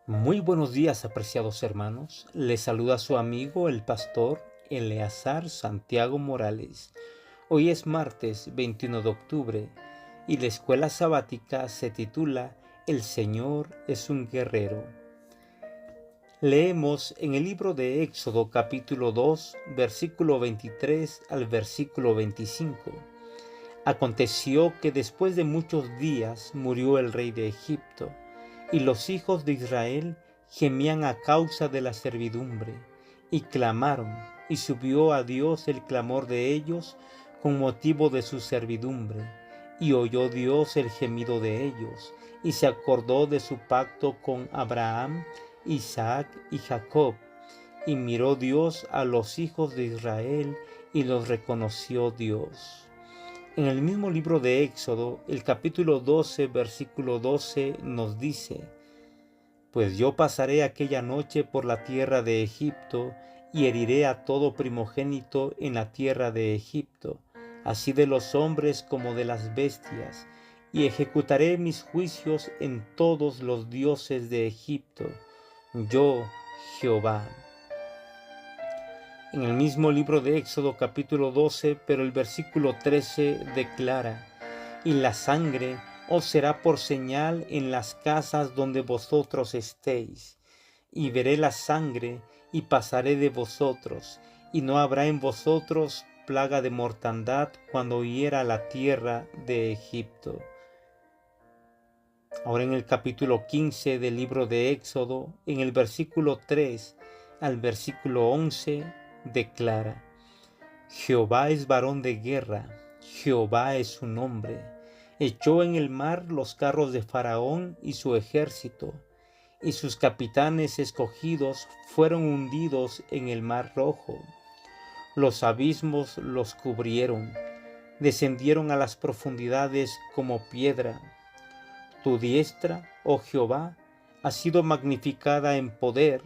Muy buenos días, apreciados hermanos. Les saluda su amigo el pastor Eleazar Santiago Morales. Hoy es martes 21 de octubre y la escuela sabática se titula El Señor es un guerrero. Leemos en el libro de Éxodo capítulo 2, versículo 23 al versículo 25. Aconteció que después de muchos días murió el rey de Egipto, y los hijos de Israel gemían a causa de la servidumbre, y clamaron, y subió a Dios el clamor de ellos con motivo de su servidumbre, y oyó Dios el gemido de ellos, y se acordó de su pacto con Abraham, Isaac y Jacob, y miró Dios a los hijos de Israel, y los reconoció Dios. En el mismo libro de Éxodo, el capítulo 12, versículo 12 nos dice: Pues yo pasaré aquella noche por la tierra de Egipto, y heriré a todo primogénito en la tierra de Egipto, así de los hombres como de las bestias, y ejecutaré mis juicios en todos los dioses de Egipto. Yo, Jehová. En el mismo libro de Éxodo capítulo 12, pero el versículo 13 declara: Y la sangre os será por señal en las casas donde vosotros estéis. Y veré la sangre y pasaré de vosotros, y no habrá en vosotros plaga de mortandad cuando hiera la tierra de Egipto. Ahora en el capítulo 15 del libro de Éxodo, en el versículo 3 al versículo 11, declara: Jehová es varón de guerra, Jehová es su nombre. Echó en el mar los carros de Faraón y su ejército, y sus capitanes escogidos fueron hundidos en el mar rojo. Los abismos los cubrieron, descendieron a las profundidades como piedra. Tu diestra, oh Jehová, ha sido magnificada en poder.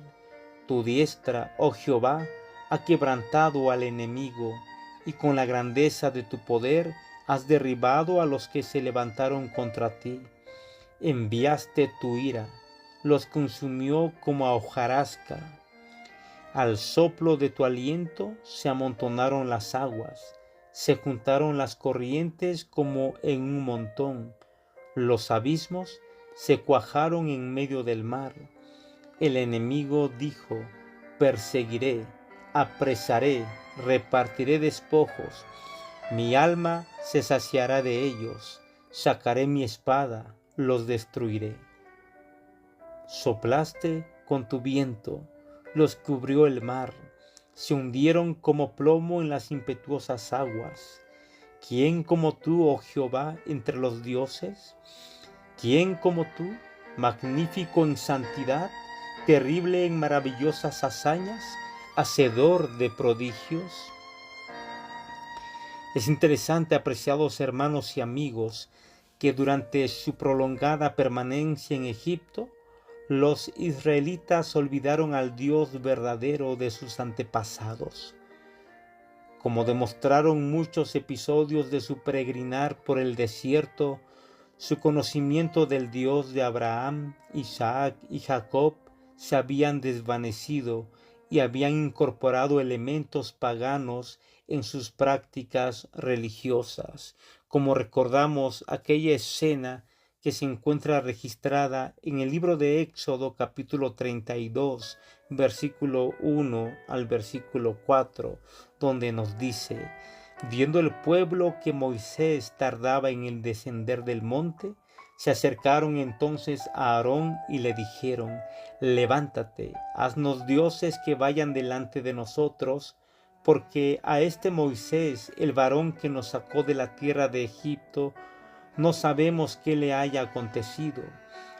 Tu diestra, oh Jehová, ha quebrantado al enemigo, y con la grandeza de tu poder has derribado a los que se levantaron contra ti. Enviaste tu ira, los consumió como a hojarasca. Al soplo de tu aliento se amontonaron las aguas, se juntaron las corrientes como en un montón. Los abismos se cuajaron en medio del mar. El enemigo dijo: perseguiré, apresaré, repartiré despojos. Mi alma se saciará de ellos. Sacaré mi espada, los destruiré. Soplaste con tu viento, los cubrió el mar. Se hundieron como plomo en las impetuosas aguas. ¿Quién como tú, oh Jehová, entre los dioses? ¿Quién como tú, magnífico en santidad, terrible en maravillosas hazañas, hacedor de prodigios? Es interesante, apreciados hermanos y amigos, que durante su prolongada permanencia en Egipto, los israelitas olvidaron al Dios verdadero de sus antepasados. Como demostraron muchos episodios de su peregrinar por el desierto, su conocimiento del Dios de Abraham, Isaac y Jacob se habían desvanecido y habían incorporado elementos paganos en sus prácticas religiosas, como recordamos aquella escena que se encuentra registrada en el libro de Éxodo capítulo 32, versículo 1 al versículo 4, donde nos dice: Viendo el pueblo que Moisés tardaba en el descender del monte, se acercaron entonces a Aarón y le dijeron: Levántate, haznos dioses que vayan delante de nosotros, porque a este Moisés, el varón que nos sacó de la tierra de Egipto, no sabemos qué le haya acontecido.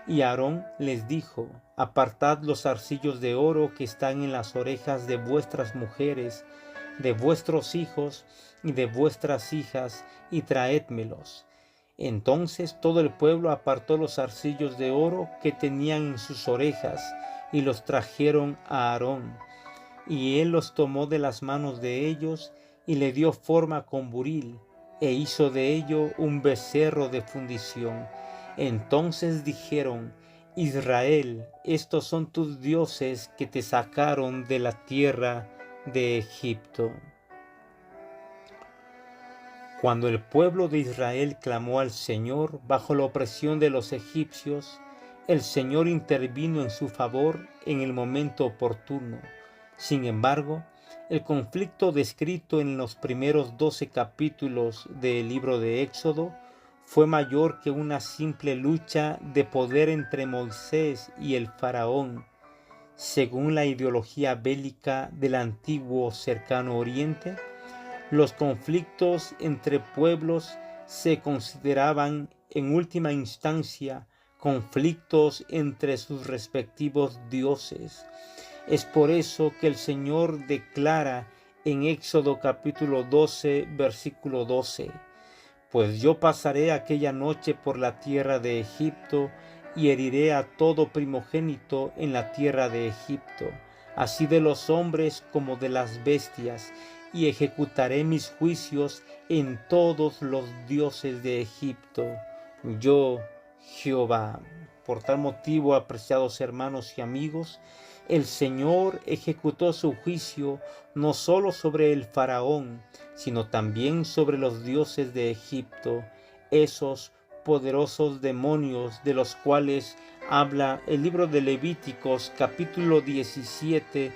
Y Aarón les dijo: Apartad los zarcillos de oro que están en las orejas de vuestras mujeres, de vuestros hijos y de vuestras hijas, y traédmelos. Entonces todo el pueblo apartó los zarcillos de oro que tenían en sus orejas, y los trajeron a Aarón. Y él los tomó de las manos de ellos, y le dio forma con buril, e hizo de ello un becerro de fundición. Entonces dijeron: Israel, estos son tus dioses que te sacaron de la tierra de Egipto. Cuando el pueblo de Israel clamó al Señor bajo la opresión de los egipcios, el Señor intervino en su favor en el momento oportuno. Sin embargo, el conflicto descrito en los primeros 12 capítulos del libro de Éxodo fue mayor que una simple lucha de poder entre Moisés y el faraón. Según la ideología bélica del antiguo cercano oriente, los conflictos entre pueblos se consideraban en última instancia conflictos entre sus respectivos dioses. Es por eso que el Señor declara en Éxodo capítulo 12, versículo 12: Pues yo pasaré aquella noche por la tierra de Egipto y heriré a todo primogénito en la tierra de Egipto, así de los hombres como de las bestias, y ejecutaré mis juicios en todos los dioses de Egipto. Yo, Jehová. Por tal motivo, apreciados hermanos y amigos, el Señor ejecutó su juicio no solo sobre el faraón, sino también sobre los dioses de Egipto, esos poderosos demonios de los cuales habla el libro de Levíticos capítulo 17,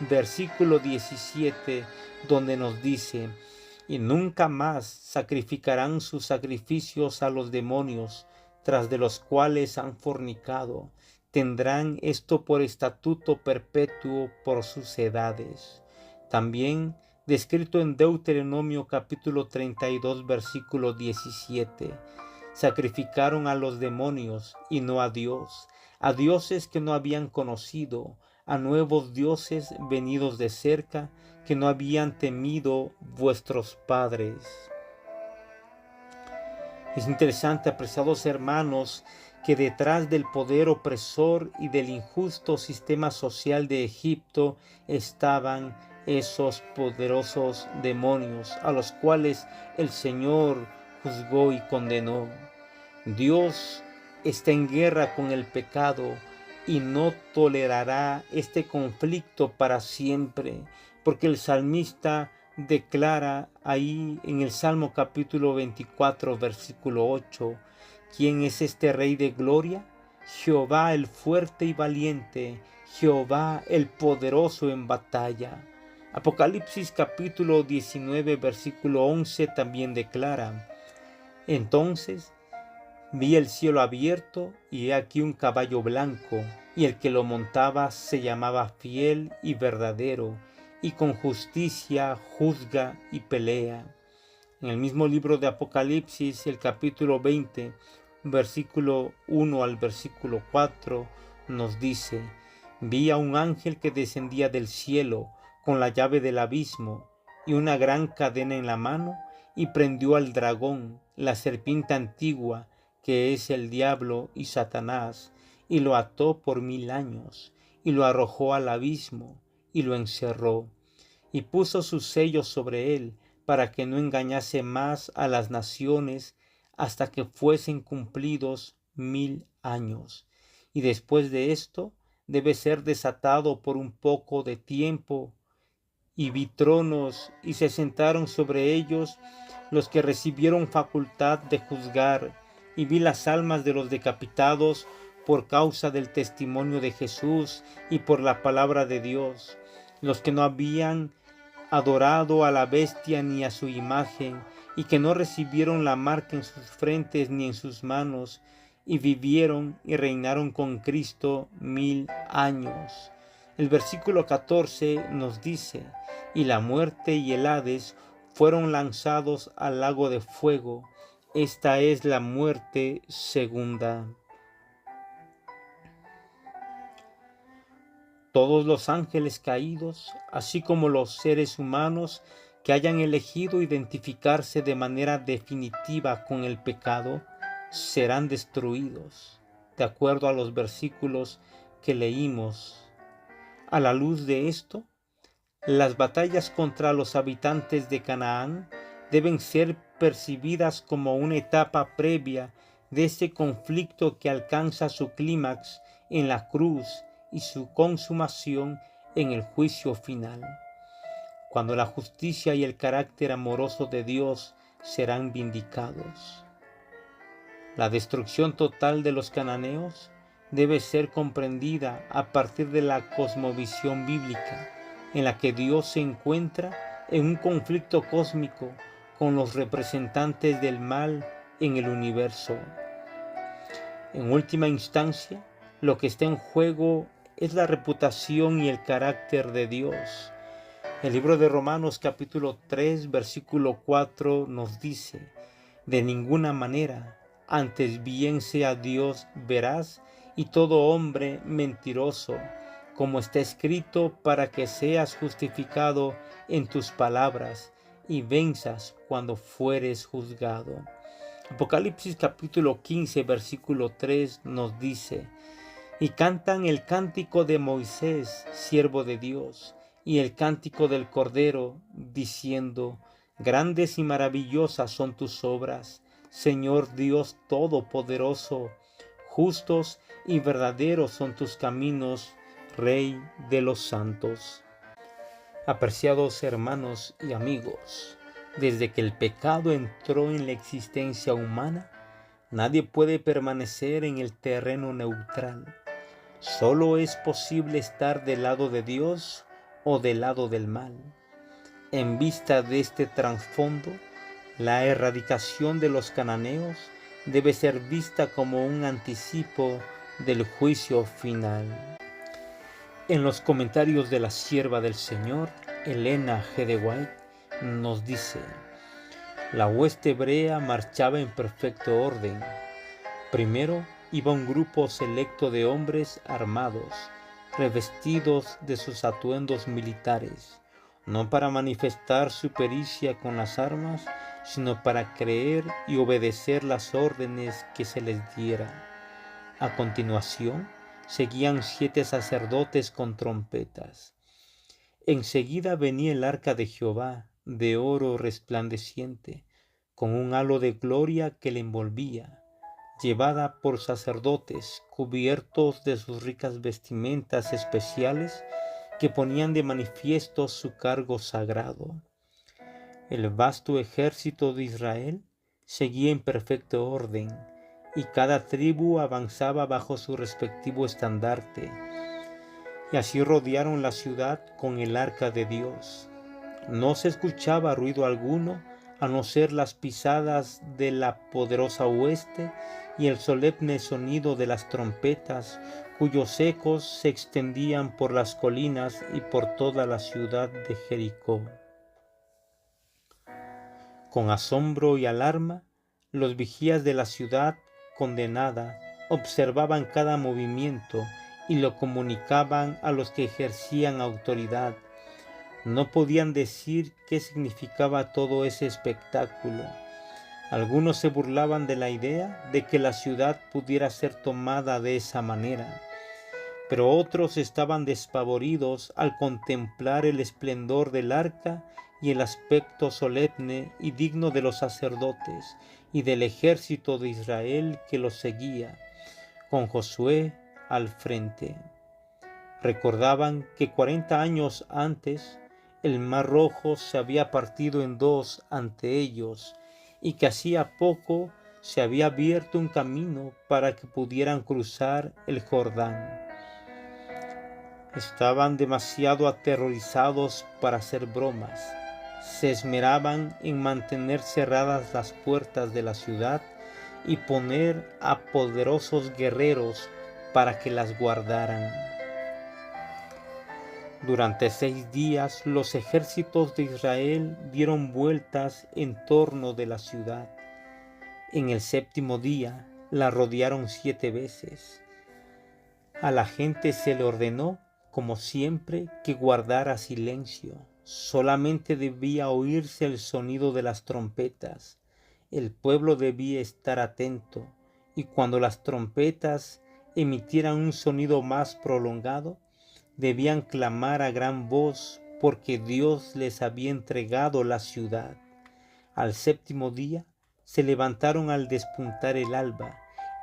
versículo 17, donde nos dice: y nunca más sacrificarán sus sacrificios a los demonios, tras de los cuales han fornicado. Tendrán esto por estatuto perpetuo por sus edades. También descrito en Deuteronomio capítulo 32, versículo 17. Sacrificaron a los demonios y no a Dios, a dioses que no habían conocido, a nuevos dioses venidos de cerca, que no habían temido vuestros padres. Es interesante, apreciados hermanos, que detrás del poder opresor y del injusto sistema social de Egipto estaban esos poderosos demonios a los cuales el Señor juzgó y condenó. Dios está en guerra con el pecado y no tolerará este conflicto para siempre, porque el salmista declara ahí en el Salmo capítulo 24, versículo 8, ¿quién es este Rey de gloria? Jehová el fuerte y valiente, Jehová el poderoso en batalla. Apocalipsis capítulo 19, versículo 11 también declara: entonces vi el cielo abierto y he aquí un caballo blanco, y el que lo montaba se llamaba Fiel y Verdadero, y con justicia juzga y pelea. En el mismo libro de Apocalipsis, el capítulo 20, versículo 1 al versículo 4, nos dice: vi a un ángel que descendía del cielo con la llave del abismo y una gran cadena en la mano, y prendió al dragón, la serpiente antigua, que es el diablo y Satanás, y lo ató por 1000 años, y lo arrojó al abismo, y lo encerró, y puso sus sellos sobre él, para que no engañase más a las naciones, hasta que fuesen cumplidos 1000 años. Y después de esto, debe ser desatado por un poco de tiempo. Y vi tronos, y se sentaron sobre ellos los que recibieron facultad de juzgar, y vi las almas de los decapitados por causa del testimonio de Jesús y por la palabra de Dios, los que no habían adorado a la bestia ni a su imagen, y que no recibieron la marca en sus frentes ni en sus manos, y vivieron y reinaron con Cristo 1000 años. El versículo 14 nos dice: y la muerte y el Hades fueron lanzados al lago de fuego. Esta es la muerte segunda. Todos los ángeles caídos, así como los seres humanos que hayan elegido identificarse de manera definitiva con el pecado, serán destruidos, de acuerdo a los versículos que leímos. A la luz de esto, las batallas contra los habitantes de Canaán deben ser percibidas como una etapa previa de ese conflicto que alcanza su clímax en la cruz y su consumación en el juicio final, cuando la justicia y el carácter amoroso de Dios serán vindicados. La destrucción total de los cananeos debe ser comprendida a partir de la cosmovisión bíblica, en la que Dios se encuentra en un conflicto cósmico con los representantes del mal en el universo. En última instancia, lo que está en juego es la reputación y el carácter de Dios. El libro de Romanos capítulo 3 versículo 4 nos dice: de ninguna manera, antes bien sea Dios veraz y todo hombre mentiroso, como está escrito, para que seas justificado en tus palabras y venzas cuando fueres juzgado. Apocalipsis capítulo 15 versículo 3 nos dice: y cantan el cántico de Moisés, siervo de Dios, y el cántico del Cordero, diciendo: grandes y maravillosas son tus obras, Señor Dios Todopoderoso, justos y verdaderos son tus caminos, Rey de los santos. Apreciados hermanos y amigos, desde que el pecado entró en la existencia humana, nadie puede permanecer en el terreno neutral. Solo es posible estar del lado de Dios o del lado del mal. En vista de este trasfondo, la erradicación de los cananeos debe ser vista como un anticipo del juicio final. En los comentarios de la sierva del Señor, Elena G. de White, nos dice: la hueste hebrea marchaba en perfecto orden. Primero iba un grupo selecto de hombres armados, revestidos de sus atuendos militares, no para manifestar su pericia con las armas, sino para creer y obedecer las órdenes que se les diera. A continuación, seguían 7 sacerdotes con trompetas. Enseguida venía el arca de Jehová, de oro resplandeciente, con un halo de gloria que le envolvía, llevada por sacerdotes cubiertos de sus ricas vestimentas especiales que ponían de manifiesto su cargo sagrado. El vasto ejército de Israel seguía en perfecto orden, y cada tribu avanzaba bajo su respectivo estandarte, y así rodearon la ciudad con el arca de Dios. No se escuchaba ruido alguno, a no ser las pisadas de la poderosa hueste y el solemne sonido de las trompetas, cuyos ecos se extendían por las colinas y por toda la ciudad de Jericó. Con asombro y alarma, los vigías de la ciudad condenada observaban cada movimiento y lo comunicaban a los que ejercían autoridad. No podían decir qué significaba todo ese espectáculo. Algunos se burlaban de la idea de que la ciudad pudiera ser tomada de esa manera, pero otros estaban despavoridos al contemplar el esplendor del arca y el aspecto solemne y digno de los sacerdotes y del ejército de Israel que los seguía, con Josué al frente. Recordaban que 40 años antes el Mar Rojo se había partido en 2 ante ellos y que hacía poco se había abierto un camino para que pudieran cruzar el Jordán. Estaban demasiado aterrorizados para hacer bromas. Se esmeraban en mantener cerradas las puertas de la ciudad y poner a poderosos guerreros para que las guardaran. Durante 6 días los ejércitos de Israel dieron vueltas en torno de la ciudad. En el 7º día la rodearon 7 veces. A la gente se le ordenó, como siempre, que guardara silencio. Solamente debía oírse el sonido de las trompetas. El pueblo debía estar atento, y cuando las trompetas emitieran un sonido más prolongado, debían clamar a gran voz, porque Dios les había entregado la ciudad. Al 7º día se levantaron al despuntar el alba,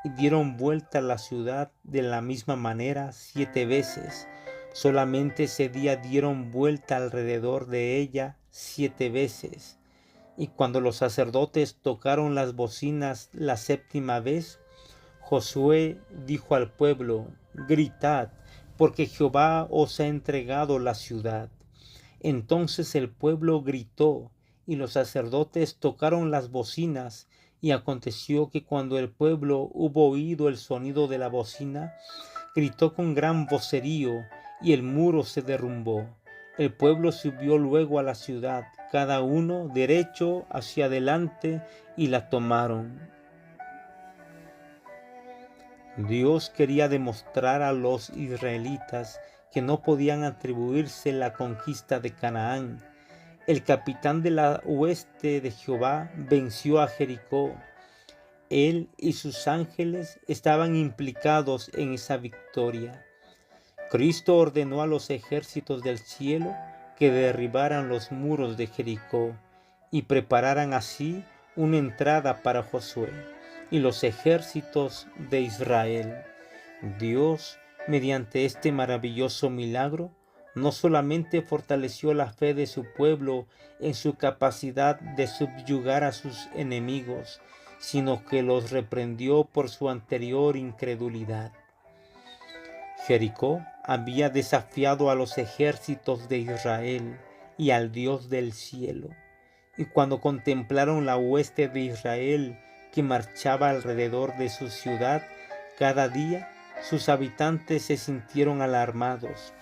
y dieron vuelta a la ciudad de la misma manera 7 veces. Solamente ese día dieron vuelta alrededor de ella 7 veces. Y cuando los sacerdotes tocaron las bocinas la 7ª vez, Josué dijo al pueblo: gritad, porque Jehová os ha entregado la ciudad. Entonces el pueblo gritó, y los sacerdotes tocaron las bocinas, y aconteció que cuando el pueblo hubo oído el sonido de la bocina, gritó con gran vocerío, y el muro se derrumbó. El pueblo subió luego a la ciudad, cada uno derecho hacia adelante, y la tomaron. Dios quería demostrar a los israelitas que no podían atribuirse la conquista de Canaán. El capitán de la hueste de Jehová venció a Jericó. Él y sus ángeles estaban implicados en esa victoria. Cristo ordenó a los ejércitos del cielo que derribaran los muros de Jericó y prepararan así una entrada para Josué y los ejércitos de Israel. Dios, mediante este maravilloso milagro, no solamente fortaleció la fe de su pueblo en su capacidad de subyugar a sus enemigos, sino que los reprendió por su anterior incredulidad. Jericó había desafiado a los ejércitos de Israel y al Dios del cielo, y cuando contemplaron la hueste de Israel que marchaba alrededor de su ciudad, cada día sus habitantes se sintieron alarmados,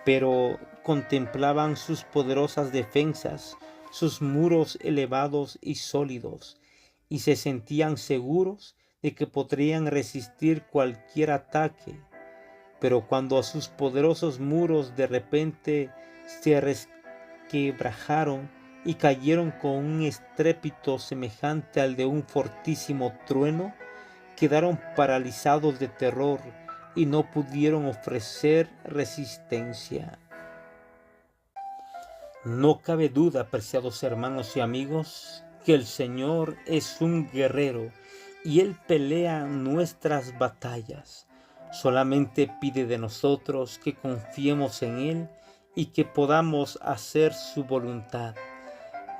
pero contemplaban sus poderosas defensas, sus muros elevados y sólidos, y se sentían seguros de que podrían resistir cualquier ataque. Pero cuando sus poderosos muros de repente se resquebrajaron y cayeron con un estrépito semejante al de un fortísimo trueno, quedaron paralizados de terror y no pudieron ofrecer resistencia. No cabe duda, apreciados hermanos y amigos, que el Señor es un guerrero y Él pelea nuestras batallas. Solamente pide de nosotros que confiemos en Él y que podamos hacer su voluntad.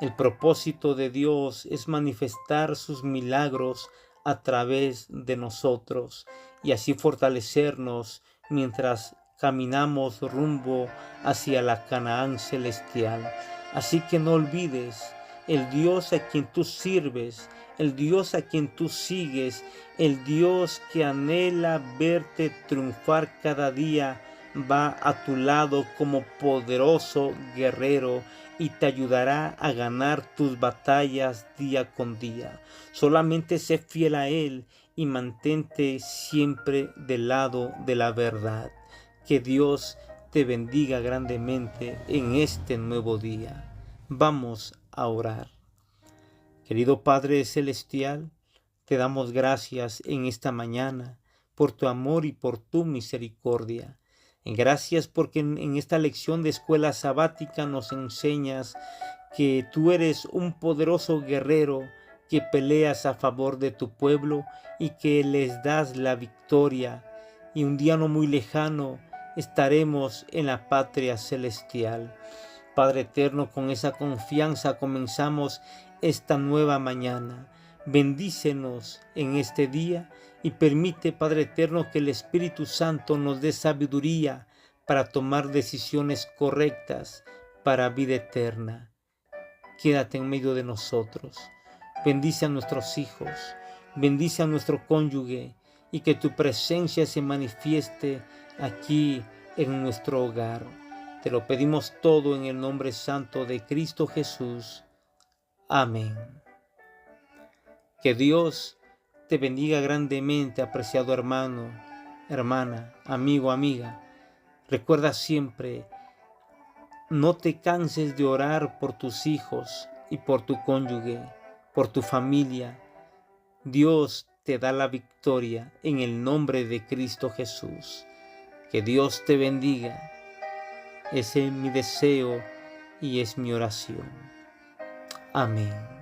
El propósito de Dios es manifestar sus milagros a través de nosotros y así fortalecernos mientras caminamos rumbo hacia la Canaán celestial. Así que no olvides, el Dios a quien tú sirves, el Dios a quien tú sigues, el Dios que anhela verte triunfar cada día, va a tu lado como poderoso guerrero y te ayudará a ganar tus batallas día con día. Solamente sé fiel a Él y mantente siempre del lado de la verdad. Que Dios te bendiga grandemente en este nuevo día. Vamos a orar. Querido Padre Celestial, te damos gracias en esta mañana por tu amor y por tu misericordia. Gracias porque en esta lección de escuela sabática nos enseñas que tú eres un poderoso guerrero que peleas a favor de tu pueblo y que les das la victoria. Y un día no muy lejano estaremos en la patria celestial. Padre eterno, con esa confianza comenzamos esta nueva mañana. Bendícenos en este día y permite, Padre eterno, que el Espíritu Santo nos dé sabiduría para tomar decisiones correctas para vida eterna. Quédate en medio de nosotros. Bendice a nuestros hijos, bendice a nuestro cónyuge y que tu presencia se manifieste aquí en nuestro hogar. Te lo pedimos todo en el nombre santo de Cristo Jesús. Amén. Que Dios te bendiga grandemente, apreciado hermano, hermana, amigo, amiga. Recuerda siempre, no te canses de orar por tus hijos y por tu cónyuge, por tu familia. Dios te da la victoria en el nombre de Cristo Jesús. Que Dios te bendiga. Ese es mi deseo y es mi oración. Amén.